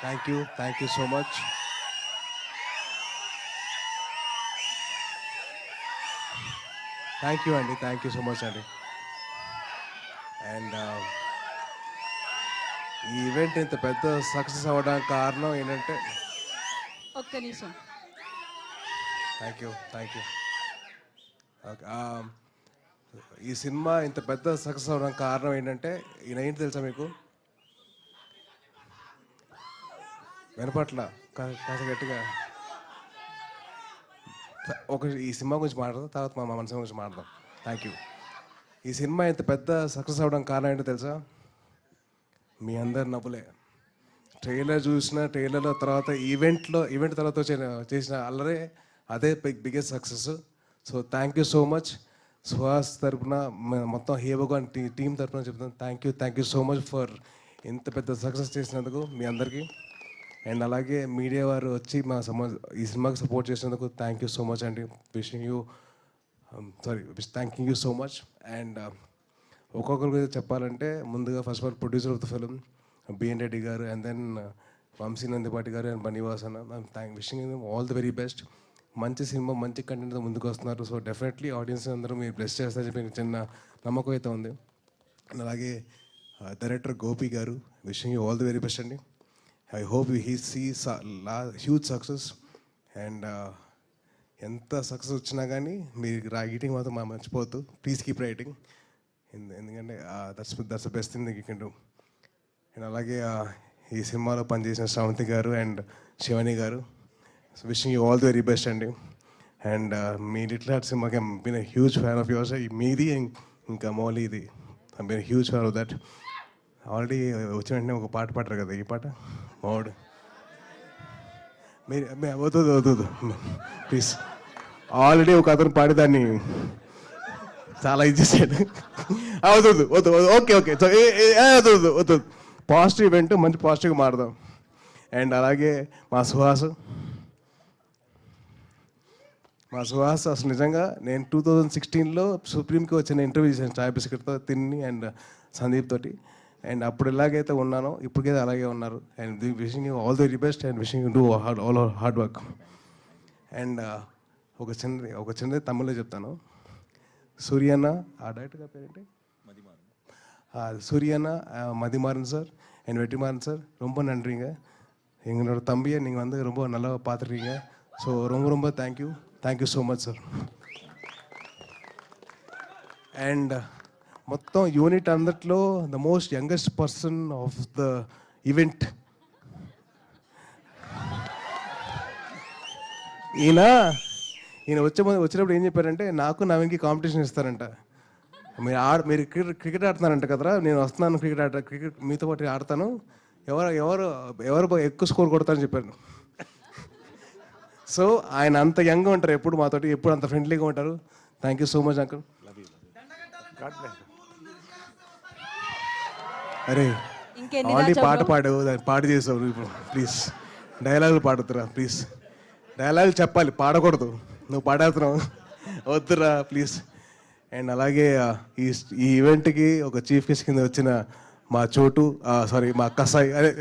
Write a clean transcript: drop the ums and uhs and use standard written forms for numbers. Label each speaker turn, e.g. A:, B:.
A: Thank you so much. Thank you అండి, thank you so much అండి. And ఈ event ఇంత పెద్ద సక్సెస్ అవ్వడానికి కారణం ఏంటంటే,
B: ఒక్క నిమిషం.
A: Thank you. ఓకే, ఈ సినిమా ఇంత పెద్ద సక్సెస్ అవ్వడానికి కారణం ఏంటంటే, ఈయన ఏంటి తెలుసా మీకు? వినపట్ల కాస్త గట్టిగా. ఈ సినిమా గురించి మాట్లాడదాం, తర్వాత మా మనసు గురించి మాట్లాడదాం. Thank you. ఈ సినిమా ఇంత పెద్ద సక్సెస్ అవ్వడానికి కారణం ఏంటో తెలుసా? మీ అందరి నవ్వులే. ట్రైలర్ చూసిన, ట్రైలర్లో తర్వాత ఈవెంట్ తర్వాత చేసిన అల్లరే అదే biggest success. So thank you so much. Suhas తరపున మొత్తం హేవగాన్ టీం తరపున చెప్తాను thank you so much for ఇంత పెద్ద సక్సెస్ చేసినందుకు మీ అందరికీ. అండ్ అలాగే మీడియా వారు వచ్చి ఈ సినిమాకి సపోర్ట్ చేసినందుకు థ్యాంక్ యూ సో మచ్ అండి. Thanking you so much. And ఒక్కొక్కరి మీద చెప్పాలంటే, ముందుగా first of all producer of the film B N Reddy garu, and then Vamshi Nandipati garu and Bunny Vas అన్న. Wishing all the very best. మంచి సినిమా, మంచి కంటెంట్తో ముందుకు వస్తున్నారు. సో డెఫినెట్లీ ఆడియన్స్ అందరూ మీరు బ్లెస్ చేస్తారని చెప్పి చిన్న నమ్మకం అయితే ఉంది. అండ్ అలాగే director Gopi garu, wishing you all the very best అండి. I hope he sees huge success. And ఎంత సక్సెస్ వచ్చినా కానీ మీరు రైటింగ్ మాత్రం మర్చిపోవద్దు. ప్లీజ్ కీప్ రైటింగ్, ఎందుకంటే that's the best thing you can do. And అలాగే ఈ సినిమాలో పనిచేసిన Sravanthi garu and Shivani garu, wishing you all the very best అండి. అండ్ మీ లిటిల్ హార్ట్ సినిమాకి been a huge fan of yours. మీది ఇంకా మౌలీది been huge fan of that. Already వచ్చిన వెంటనే ఒక పాట పాడరు కదా, ఈ పాట మౌడ్. మీరు వద్దు ప్లీజ్. ఆల్రెడీ ఒక అతను పాడేదాన్ని చాలా ఇది చేశాడు. వద్దు ఓకే వద్దు. పాజిటివ్ ఈవెంట్, మంచి పాజిటివ్గా మారుదాం. అండ్ అలాగే మా సుహాస్ అసలు నిజంగా నేను 2016లో సుప్రీంకి వచ్చిన ఇంటర్వ్యూ చేశాను చాయ్ బిస్కెట్తో తిని అండ్ సందీప్ తోటి. అండ్ అప్పుడు ఎలాగైతే ఉన్నానో ఇప్పటికైతే అలాగే ఉన్నారు. And wishing you all the very best and wishing you do all hard work. And ఒక చిన్నది తమిళ్లో చెప్తాను. సూర్యన్న, ఆ డైరెక్టర్ పేరేంటి? சூரியனா மதிமாறன் சார் என் வெற்றிமாறன் சார், ரொம்ப நன்றிங்க. எங்களோட தம்பியை நீங்கள் வந்து ரொம்ப நல்லா பார்த்துருக்கீங்க. ஸோ ரொம்ப thank you so much sir. And మొత్తం యూనిట్ అందట్లో the most youngest person of the event ఈయన వచ్చినప్పుడు ఏం చెప్పారంటే, నాకు నవీన్కి కాంపిటీషన్ ఇస్తారంట. మీరు క్రికెట్ ఆడుతున్నారంట కదరా, నేను వస్తున్నాను క్రికెట్ మీతో పాటు ఆడతాను, ఎవరు ఎక్కువ స్కోర్ కొడతారని చెప్పాను. సో ఆయన అంత యంగ్గా ఉంటారు, ఎప్పుడు మాతోటి ఎప్పుడు అంత ఫ్రెండ్లీగా ఉంటారు. Thank you so much uncle. అరే ఆల్రెడీ పాట పాడావు, దాన్ని పాట చేసావు. ఇప్పుడు ప్లీజ్ డైలాగులు పాడుతురా, ప్లీజ్ డైలాగులు చెప్పాలి, పాడకూడదు. నువ్వు పాడేస్తున్నావు, వద్దురా ప్లీజ్. అండ్ అలాగే ఈ ఈవెంట్కి ఒక చీఫ్ గెస్ట్ కింద వచ్చిన మా చోటు, మా కసాయి, అదే